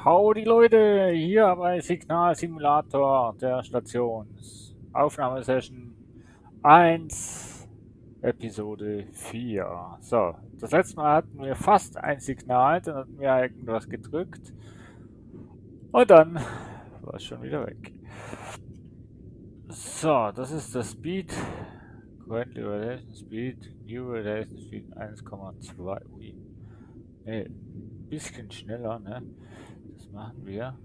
Howdy Leute, hier bei Signalsimulator der Stationsaufnahmesession 1, Episode 4. So, das letzte Mal hatten wir fast ein Signal, dann hatten wir irgendwas gedrückt und dann war es schon wieder weg. So, das ist das Speed. Currently Relation Speed, New Relation Speed 1,2. Ui. Ne, ein bisschen schneller, ne? Das machen wir.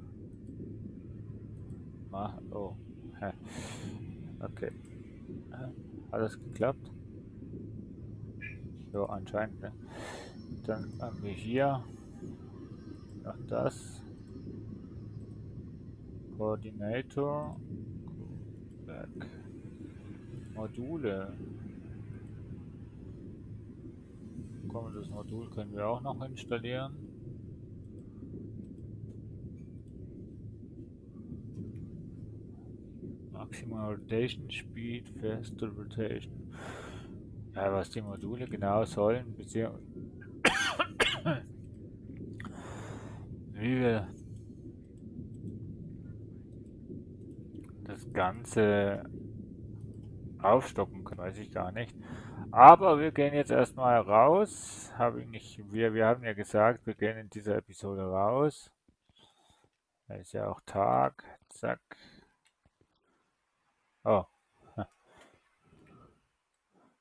Oh. Hä. Okay. Hat das geklappt? So, anscheinend, ne? Dann haben wir hier noch das. Coordinator. Back. Module. Komm, das Modul können wir auch noch installieren. Maximal Rotation Speed, Faster Rotation. Ja, was die Module genau sollen, beziehungsweise wie wir das Ganze aufstocken können, weiß ich gar nicht. Aber wir gehen jetzt erstmal raus. Wir haben ja gesagt, wir gehen in dieser Episode raus. Da ist ja auch Tag. Zack. Oh.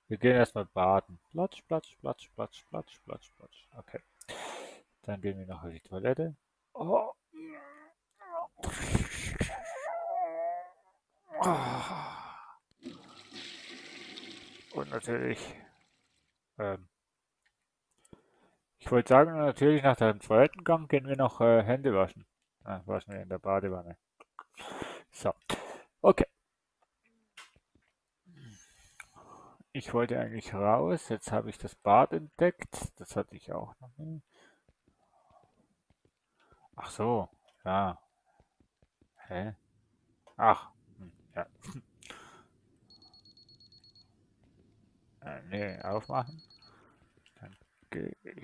Wir gehen erstmal baden. Platsch, platsch, platsch, platsch, platsch, platsch, platsch. Okay. Dann gehen wir noch auf die Toilette. Oh. Und natürlich, ähm, ich wollte sagen, natürlich nach dem zweiten Gang gehen wir noch Hände waschen. Waschen wir in der Badewanne. So. Okay. Ich wollte eigentlich raus. Jetzt habe ich das Bad entdeckt. Das hatte ich auch noch nie. Ach so. Ja. Hä? Ach. Ja. Nee, aufmachen. Dann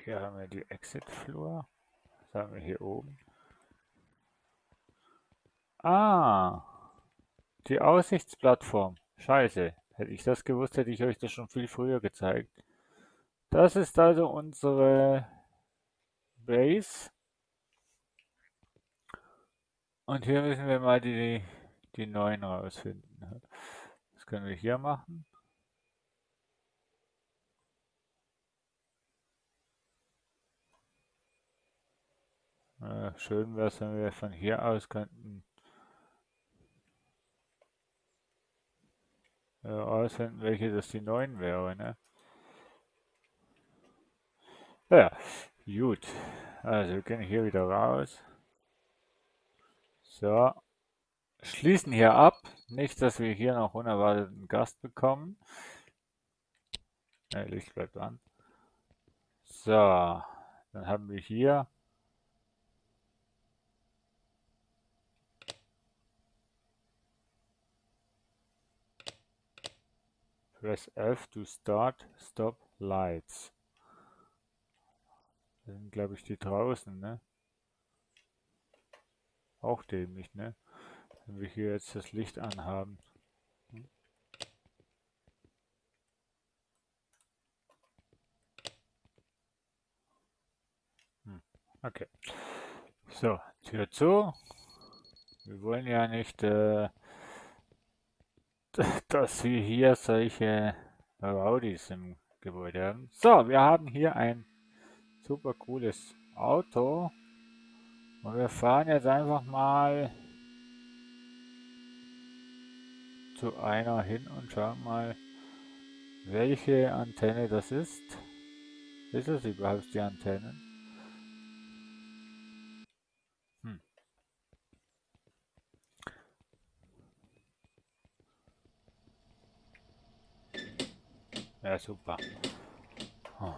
hier haben wir die Exit-Flur. Was haben wir hier oben? Ah. Die Aussichtsplattform. Scheiße. Hätte ich das gewusst, hätte ich euch das schon viel früher gezeigt. Das ist also unsere Base. Und hier müssen wir mal die neuen rausfinden. Das können wir hier machen. Schön wäre es, wenn wir von hier aus könnten ausfinden, welche das die neuen wäre, ne? Ja, gut. Also wir gehen hier wieder raus. So. Schließen hier ab. Nicht, dass wir hier noch unerwarteten Gast bekommen. Licht bleibt an. So. Dann haben wir hier Press F to start, stop lights. Das sind, glaube ich, die draußen, ne? Auch dämlich, ne? Wenn wir hier jetzt das Licht anhaben. Okay. So, Tür zu. Wir wollen ja nicht, dass wir hier solche Rowdies im Gebäude haben. So, wir haben hier ein super cooles Auto. Und wir fahren jetzt einfach mal zu einer hin und schauen mal, welche Antenne das ist. Ist es überhaupt die Antenne? Hm. Ja, super. Oh,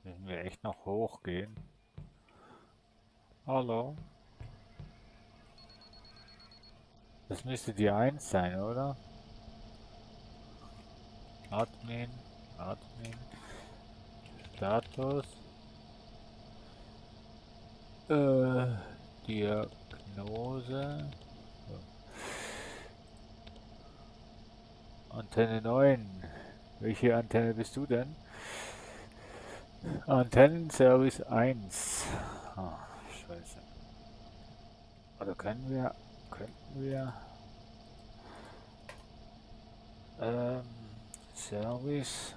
müssen wir echt noch hochgehen. Hallo? Das müsste die 1 sein, oder? Admin, Admin, Status. Äh, Diagnose. Antenne 9. Welche Antenne bist du denn? Antennenservice 1. Ah, scheiße. Oder könnten wir, ähm, Service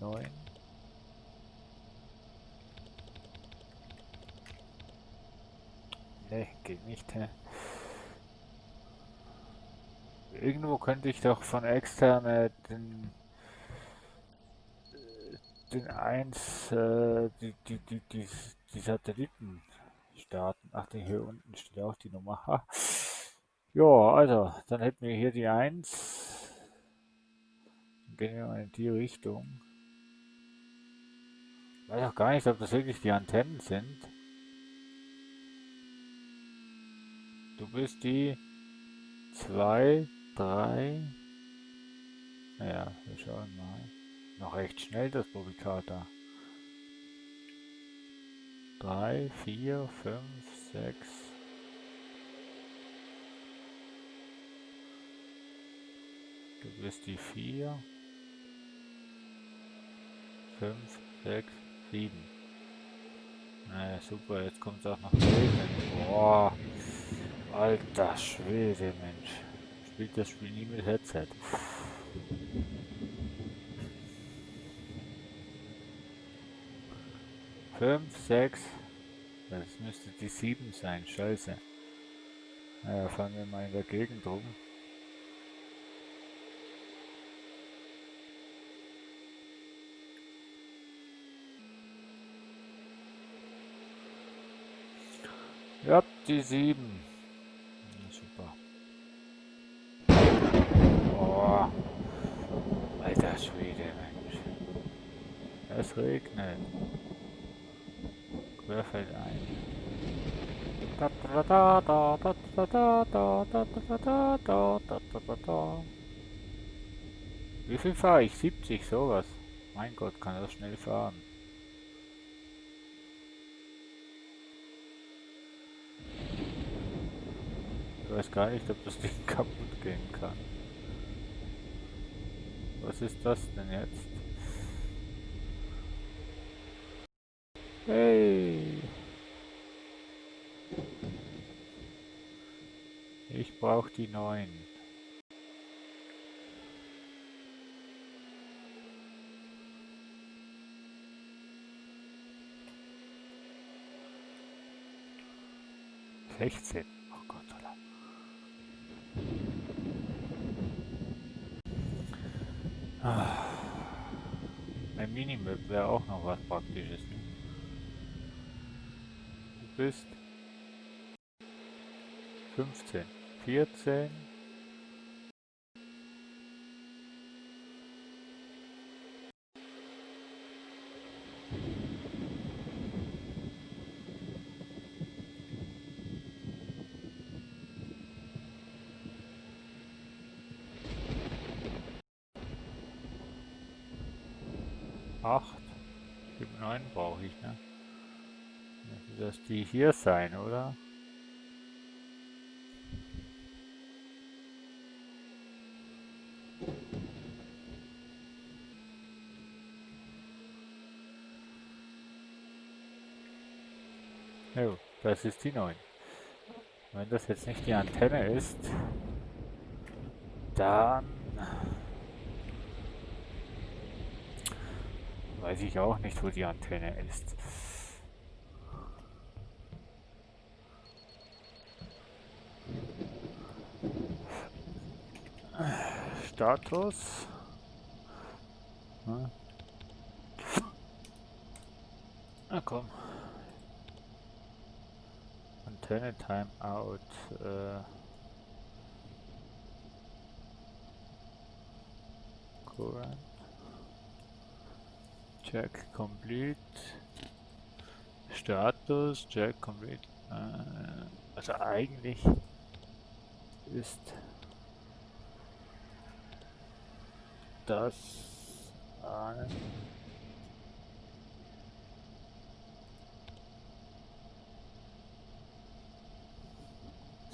9. Ne, geht nicht, hä? Irgendwo könnte ich doch von externe den 1, die Satelliten starten. Ach, hier unten steht auch die Nummer. Ha. Ja, also, dann hätten wir hier die 1. Dann gehen wir mal in die Richtung. Ich weiß auch gar nicht, ob das wirklich die Antennen sind. Du bist die 2, 3. Naja, wir schauen mal. Noch recht schnell das Publikator. 3, 4, 5, 6. Du bist die 4, 5, 6, 7. Naja, super, jetzt kommt es auch noch regnen. Boah, alter Schwede, Mensch. Spielt das Spiel nie mit Headset. 5, 6. Das müsste die 7 sein, scheiße. Naja, fahren wir mal in der Gegend rum. Ja, die 7. Ja, super. Oh, alter Schwede, Mensch. Es regnet. Querfeld ein. Wie viel fahre ich? 70, sowas. Mein Gott, kann das schnell fahren. Ich weiß gar nicht, ob das Ding kaputt gehen kann. Was ist das denn jetzt? Hey! Ich brauche die 9. – 16. Oh Gott, oder? Ah, ein Minimap wäre auch noch was Praktisches. Ne? Du bist 15, 14. 8, 7, 9 brauche ich, ne? Müsste das die hier sein, oder? Jo, das ist die 9. Wenn das jetzt nicht die Antenne ist, dann weiß ich auch nicht, wo die Antenne ist. Status. Hm? Na komm. Antenne Timeout. Current. Check complete. Status. Check complete. Also eigentlich ist das ein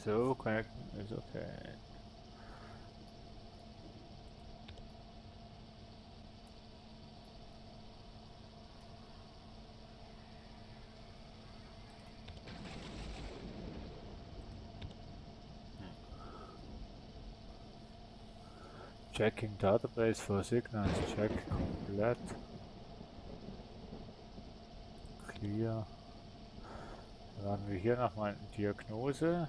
So, connecten ist okay. Checking database for signals. Check komplett. Clear. Dann haben wir hier nochmal eine Diagnose.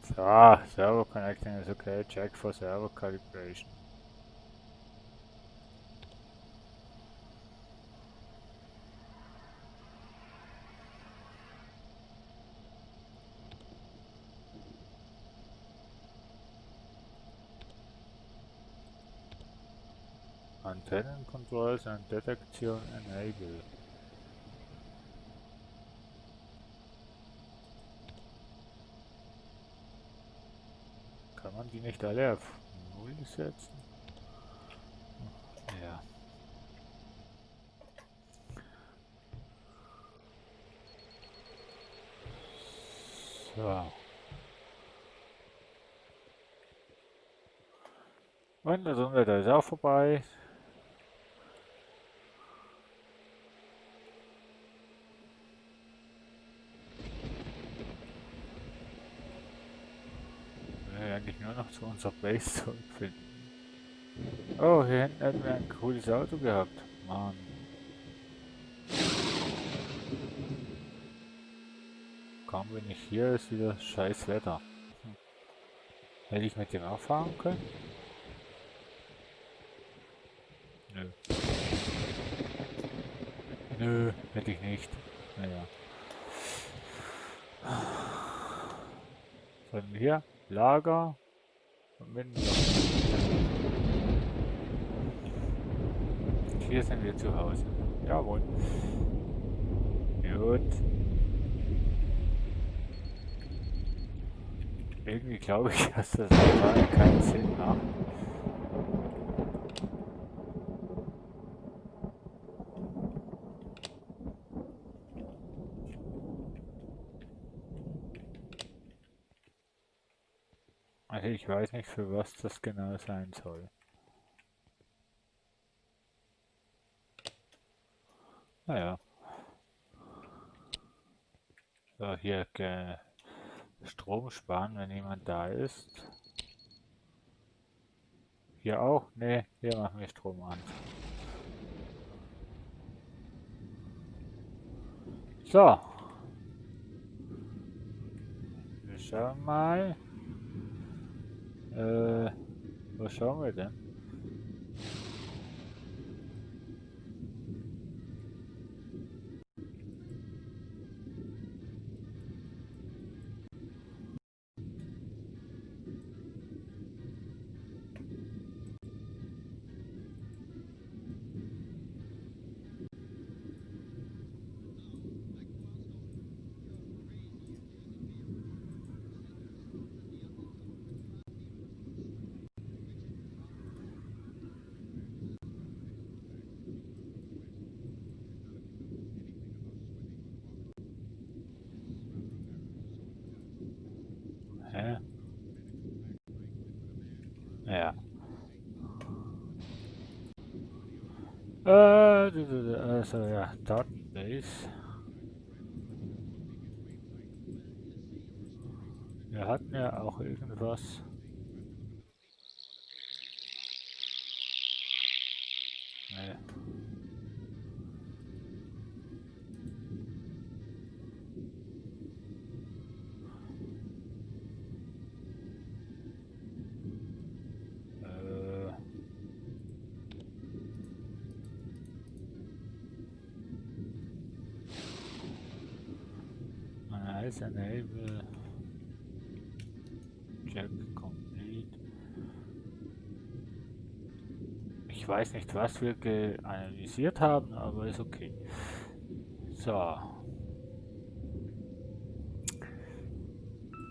So, server connecting is okay. Check for server calibration. Antennen controls and detection enable. Kann man die nicht alle auf 0 setzen? Ja. So. Und das Unwetter ist auch vorbei. Eigentlich nur noch zu unserer Base zurückfinden. Oh, hier hinten hätten wir ein cooles Auto gehabt. Mann. Kaum bin ich hier, ist wieder scheiß Wetter. Hätte ich mit dem auch fahren können? Nö. Nö, hätte ich nicht. Naja. Von hier, Lager. Und hier sind wir zu Hause. Jawohl. Gut. Irgendwie glaube ich, dass das total keinen Sinn macht. Also ich weiß nicht, für was das genau sein soll. Naja. So, hier Strom sparen, wenn jemand da ist. Hier auch? Ne, hier machen wir Strom an. So. Wir schauen mal. Wo schauen wir denn? Hä? Ja. Also ja, Datenbase. Wir hatten ja auch irgendwas. Nee. Analyze enable. Check complete. Ich weiß nicht, was wir analysiert haben, aber ist okay. So.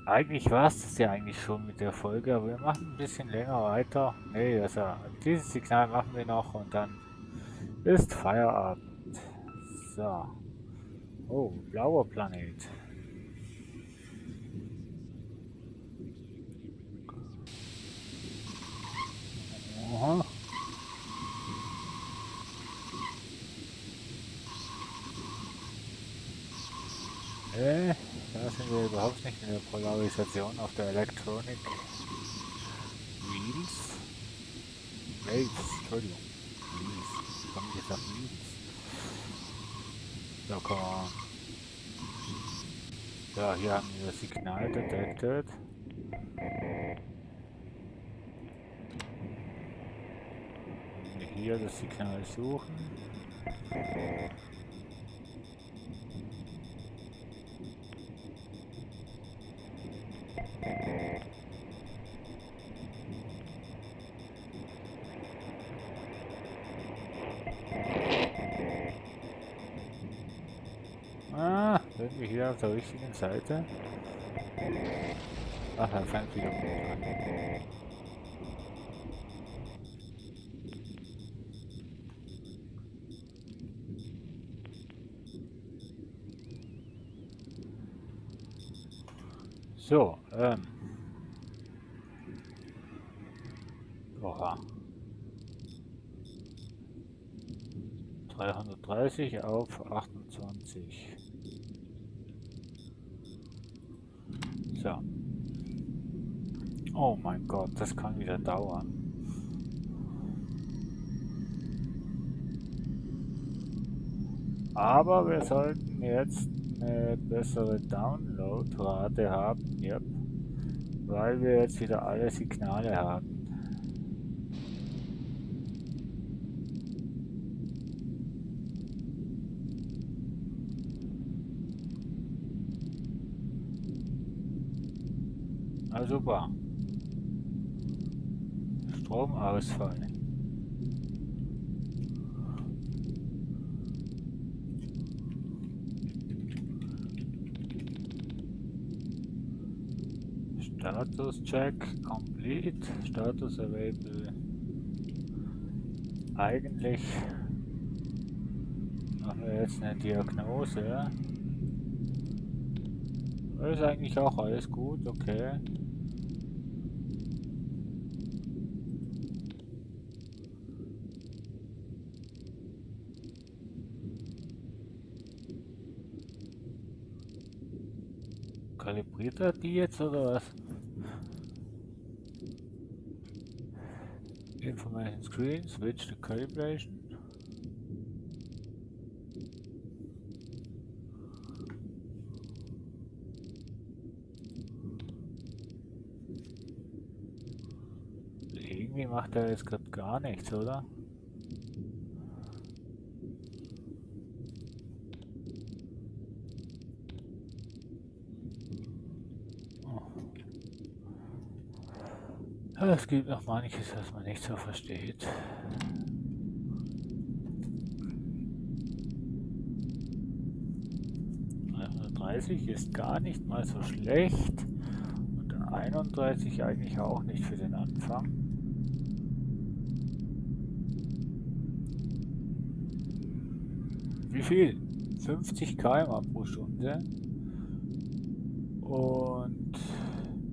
Eigentlich war es das ja eigentlich schon mit der Folge, aber wir machen ein bisschen länger weiter. Nee, also dieses Signal machen wir noch und dann ist Feierabend. So. Oh, blauer Planet. Aha. Da sind wir überhaupt nicht in der Polarisation auf der Electronic Wheels. Waves, Entschuldigung. Wheels. Komme ich jetzt auf Wheels? So, come on. So, hier haben wir das Signal detected. Wenn wir hier das Signal suchen. Sind wir hier auf der richtigen Seite? Ach, er fängt wieder unten an. So, oha. 330 auf 28. So. Oh mein Gott, das kann wieder dauern. Aber wir sollten jetzt eine bessere Downloadrate haben, yep, weil wir jetzt wieder alle Signale haben. Na super. Stromausfall. Status check complete. Status available. Eigentlich machen wir jetzt eine Diagnose. Ist eigentlich auch alles gut, okay. Kalibriert er die jetzt oder was? Information screen, switch to calibration. Irgendwie macht er jetzt gerade gar nichts, oder? Es gibt noch manches, was man nicht so versteht. Ist gar nicht mal so schlecht und 31 eigentlich auch nicht für den Anfang. Wie viel? 50 km/h pro Stunde und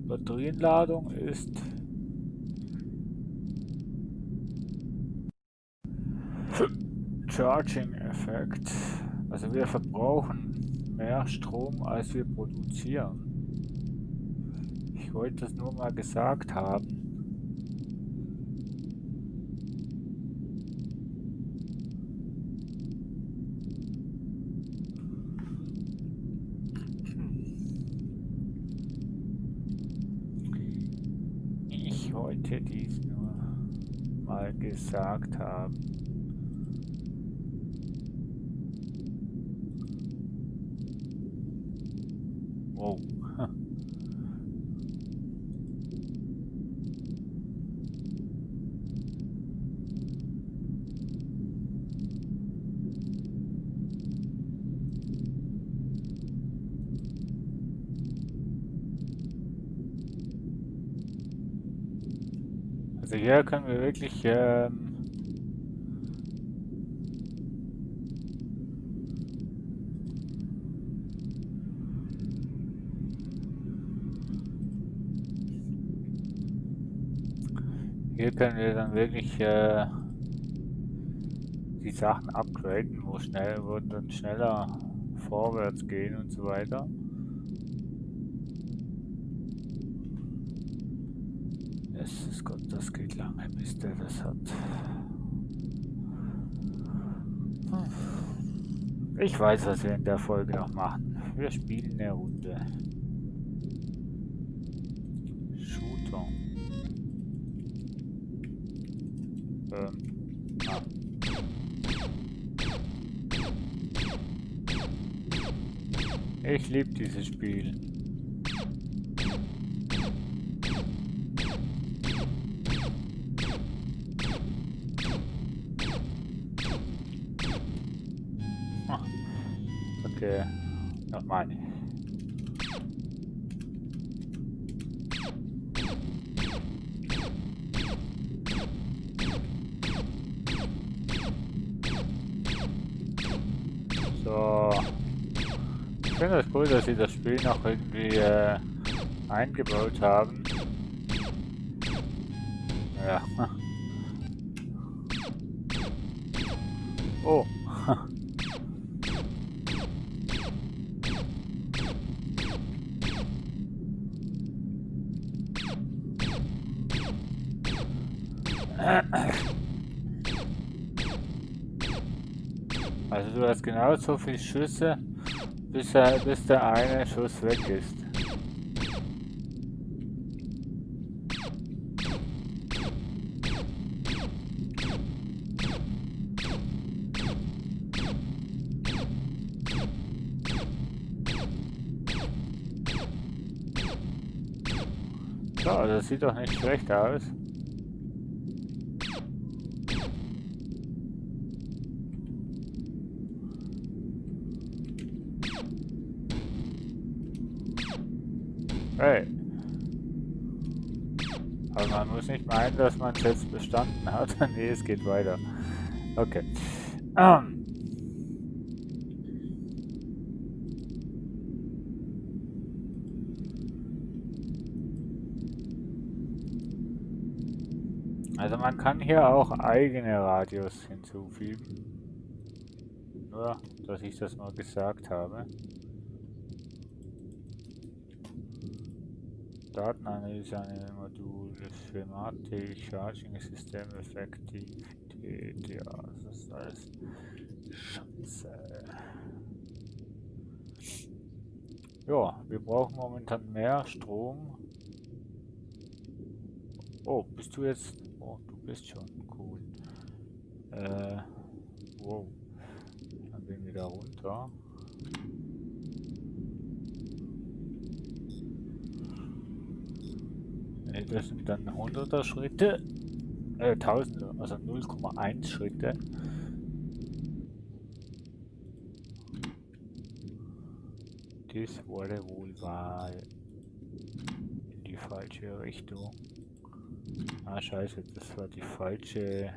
Batterienladung ist Charging-Effekt. Also wir verbrauchen mehr Strom, als wir produzieren. Ich wollte das nur mal gesagt haben. Ich wollte dies nur mal gesagt haben. Wow. Also hier können wir wirklich Hier können wir dann wirklich die Sachen upgraden, wo dann schneller vorwärts gehen und so weiter. Jesus Gott, das geht lange, bis der das hat. Ich weiß, was wir in der Folge noch machen. Wir spielen eine Runde. Shooter. Ah. Ich liebe dieses Spiel. Okay, nochmal. So. Ich finde es cool, dass sie das Spiel noch irgendwie eingebaut haben. Ja. Oh. Also du hast genau so viele Schüsse, bis der eine Schuss weg ist. So, das sieht doch nicht schlecht aus. Hey. Aber man muss nicht meinen, dass man es jetzt bestanden hat. Nee, es geht weiter. Okay. Also man kann hier auch eigene Radios hinzufügen. Nur, dass ich das mal gesagt habe. Datenanalyse an den Modul, Schematik, Charging System, Effektivität, ja, das ist alles Scheiße. Ja, wir brauchen momentan mehr Strom. Oh, bist du jetzt? Oh, du bist schon cool. Wow. Dann gehen wir da runter. Das sind dann 100er Schritte, 1000er, also 0,1 Schritte. Das wurde wohl mal in die falsche Richtung. Ah, scheiße, das war die falsche.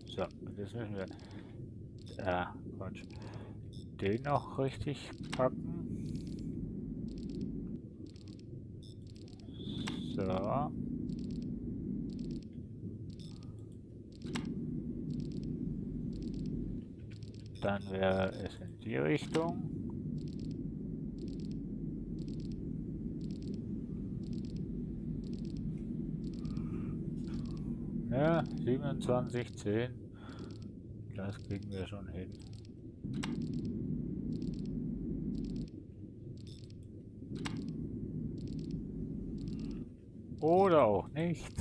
So, und jetzt müssen wir Quatsch, den noch richtig packen. So. Dann wäre es in die Richtung. Ja, 27,10. Das kriegen wir schon hin. Oder auch nicht.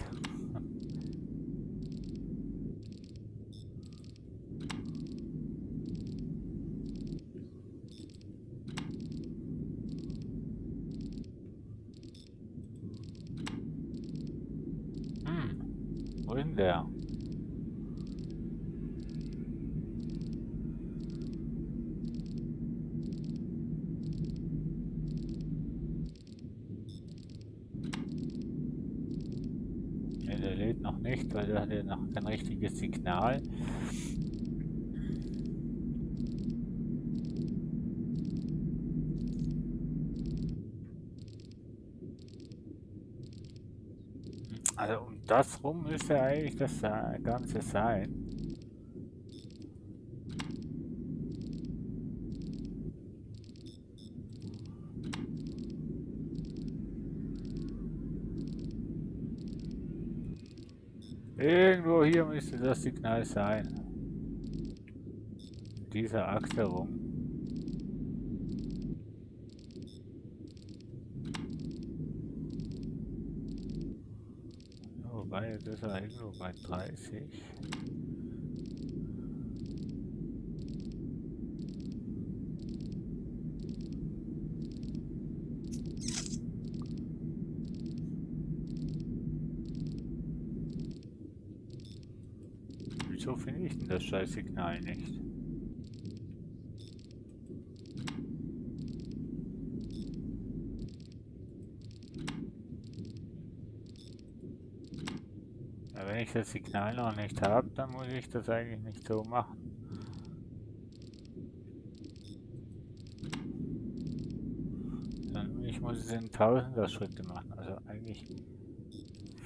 Wo ist denn der? Ne, der lädt noch nicht, weil der hat ja noch kein richtiges Signal. Also um das rum müsste eigentlich das Ganze sein. Irgendwo hier müsste das Signal sein. In dieser Achse rum. Wobei, das war irgendwo bei 30. Wieso finde ich denn das Scheißsignal nicht? Ja, wenn ich das Signal noch nicht habe, dann muss ich das eigentlich nicht so machen. Ich muss es in Tausender Schritte machen, also eigentlich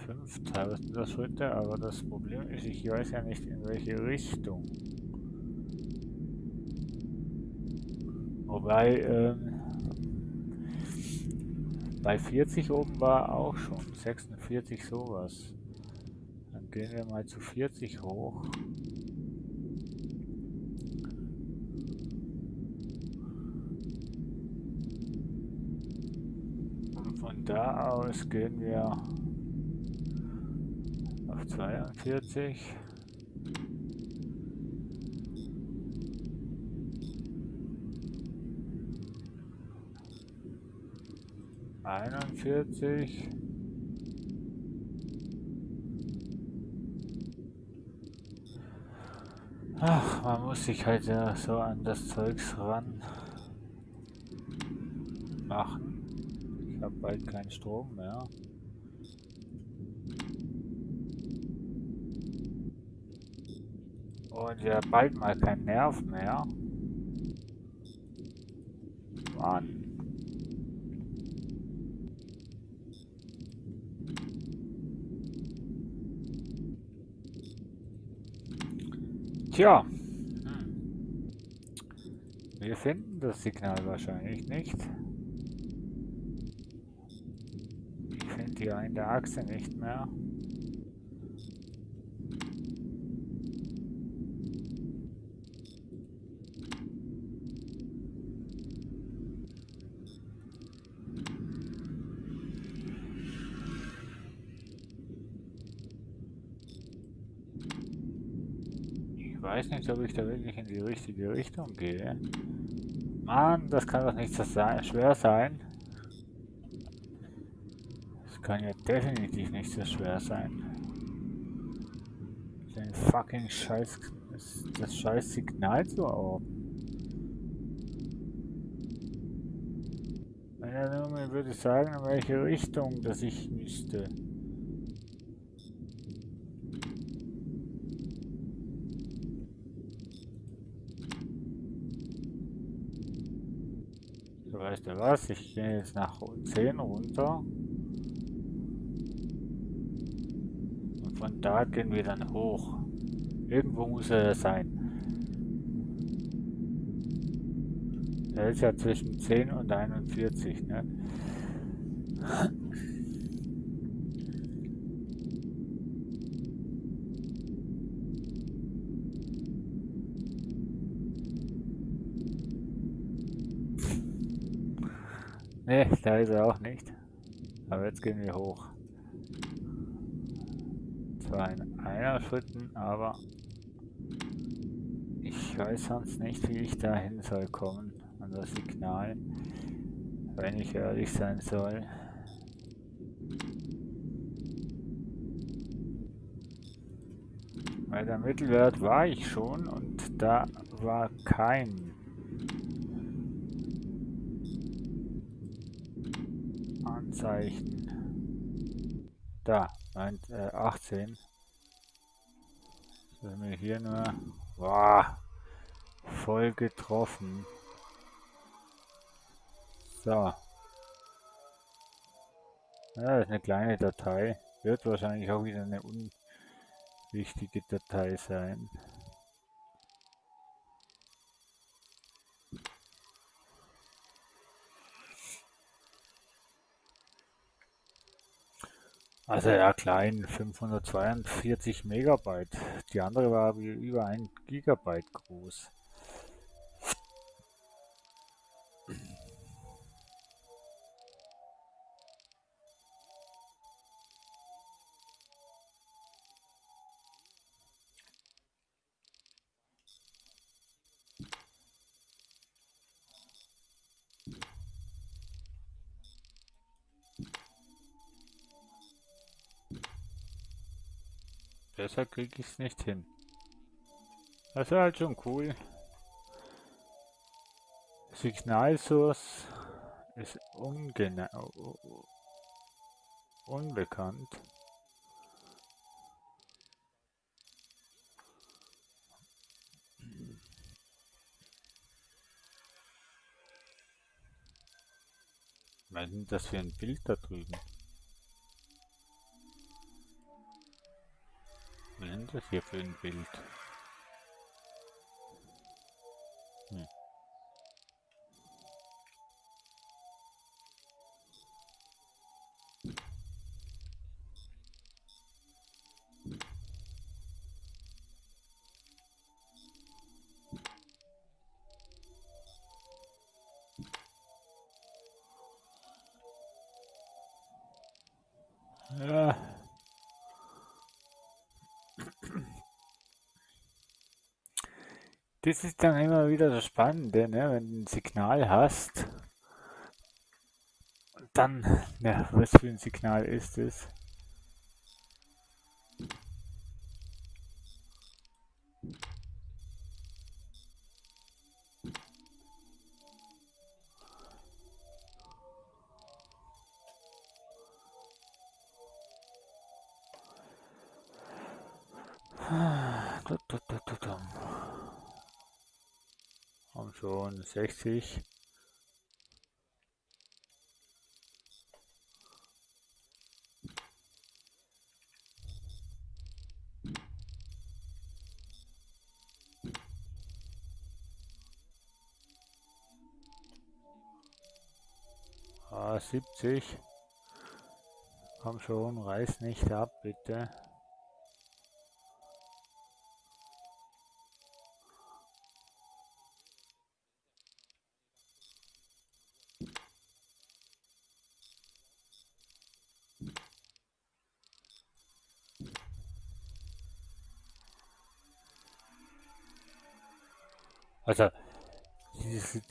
5000er Schritte, aber das Problem ist, ich weiß ja nicht in welche Richtung. Wobei, bei 40 oben war auch schon 46 sowas. Dann gehen wir mal zu 40 hoch. Und von da aus gehen wir auf 42. Einundvierzig. Ach, man muss sich halt ja so an das Zeugs ran machen. Ich habe bald keinen Strom mehr. Und ja, bald mal kein Nerv mehr. Mann. Tja. Wir finden das Signal wahrscheinlich nicht. Ich finde die ja in der Achse nicht mehr. Ich weiß nicht, ob ich da wirklich in die richtige Richtung gehe. Mann, das kann doch nicht so schwer sein. Das kann ja definitiv nicht so schwer sein. Den fucking Scheiß, das scheiß Signal zu orten. Wenn er nur mir würde sagen, in welche Richtung das ich müsste. So, weißt du was? Ich gehe jetzt nach 10 runter. Und von da gehen wir dann hoch. Irgendwo muss er sein. Der ist ja zwischen 10 und 41, ne? Ne, da ist er auch nicht. Aber jetzt gehen wir hoch. Zwar in einer Schritten, aber ich weiß sonst nicht, wie ich dahin soll kommen an das Signal, wenn ich ehrlich sein soll. Bei der Mittelwert war ich schon und da war kein Anzeichen. Da, 18. Das mir hier nur wow, voll getroffen. So. Ja, das ist eine kleine Datei. wird wahrscheinlich auch wieder eine unwichtige Datei sein. Also ja, klein, 542 Megabyte. Die andere war wie über 1 Gigabyte groß. Deshalb kriege ich es nicht hin. Das ist halt schon cool. Signalsource ist unbekannt. Was ist denn das für ein Bild da drüben? Was ist denn das hier für ein Bild? Hm. Ja. Das ist dann immer wieder das Spannende, ne? Wenn du ein Signal hast, dann, ja, was für ein Signal ist es? Komm schon, 60. Ah, 70. Komm schon, reiß nicht ab, bitte. Also,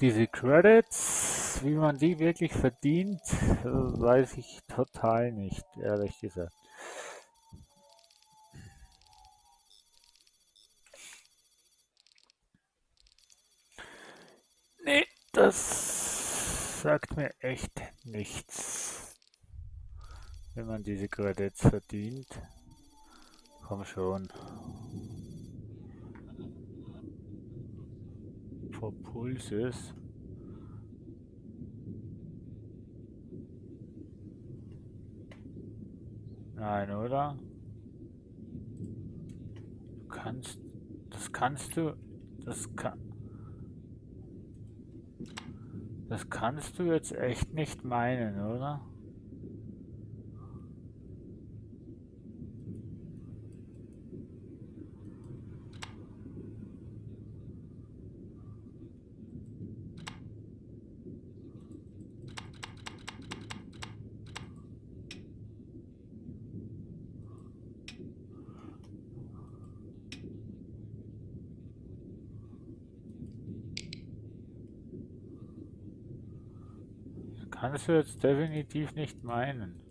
diese Credits, wie man die wirklich verdient, weiß ich total nicht, ehrlich gesagt. Nee, das sagt mir echt nichts, wenn man diese Credits verdient. Komm schon. For Pulses. Nein, oder? Du kannst, das kannst du, das kann, das kannst du jetzt echt nicht meinen, oder? Das kannst du jetzt definitiv nicht meinen.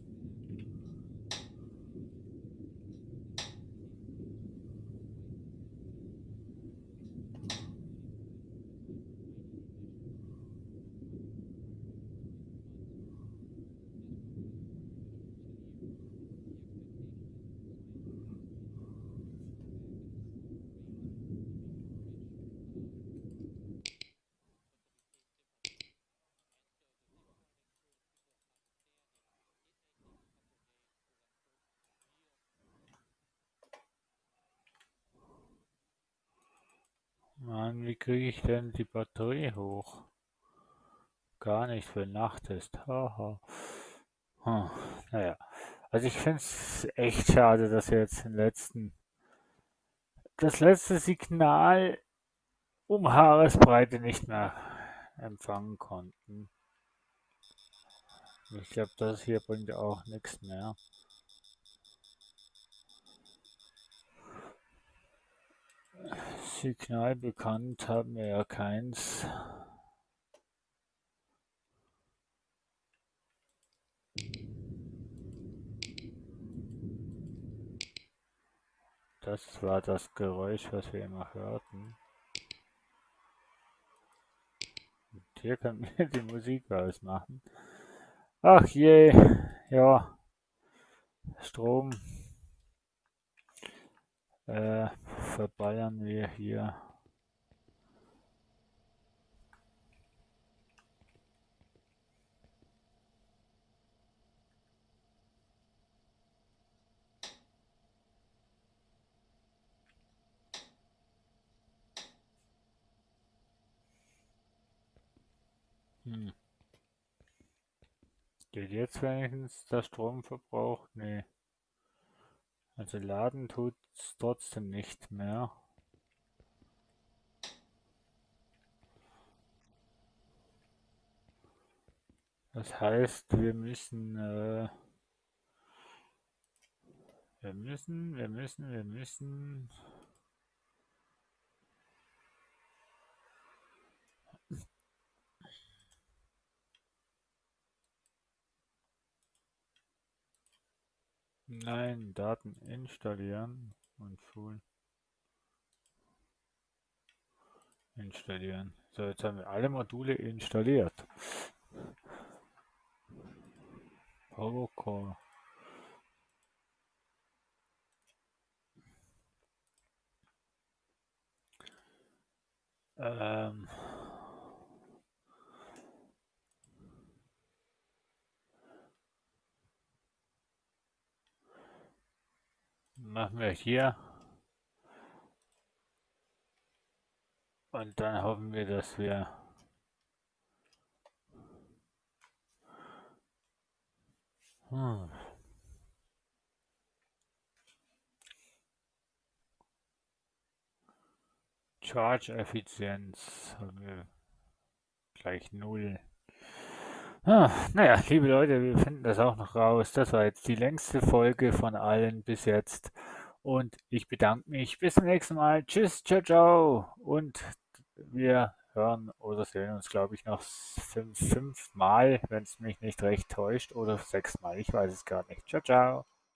Mann, wie kriege ich denn die Batterie hoch? Gar nicht für Nachtest. Haha. Hm, naja. Also ich finde es echt schade, dass wir jetzt das letzte Signal um Haaresbreite nicht mehr empfangen konnten. Ich glaube, das hier bringt auch nichts mehr. Signal bekannt haben wir ja keins. Das war das Geräusch, was wir immer hörten. Und hier können wir die Musik ausmachen. Ach je, ja, Strom verballern wir hier. Hm. Geht jetzt wenigstens der Stromverbrauch? Nee. Also laden tut es trotzdem nicht mehr. Das heißt, wir müssen. Nein, Daten installieren und Full installieren. So, jetzt haben wir alle Module installiert. Powercore. Ähm, machen wir hier und dann hoffen wir, dass wir hm, Charge-Effizienz haben wir gleich 0. Naja, liebe Leute, wir finden das auch noch raus. Das war jetzt die längste Folge von allen bis jetzt. Und ich bedanke mich. Bis zum nächsten Mal. Tschüss, ciao, ciao. Und wir hören oder sehen uns, glaube ich, noch fünfmal, wenn es mich nicht recht täuscht, oder 6-mal. Ich weiß es gar nicht. Ciao, ciao.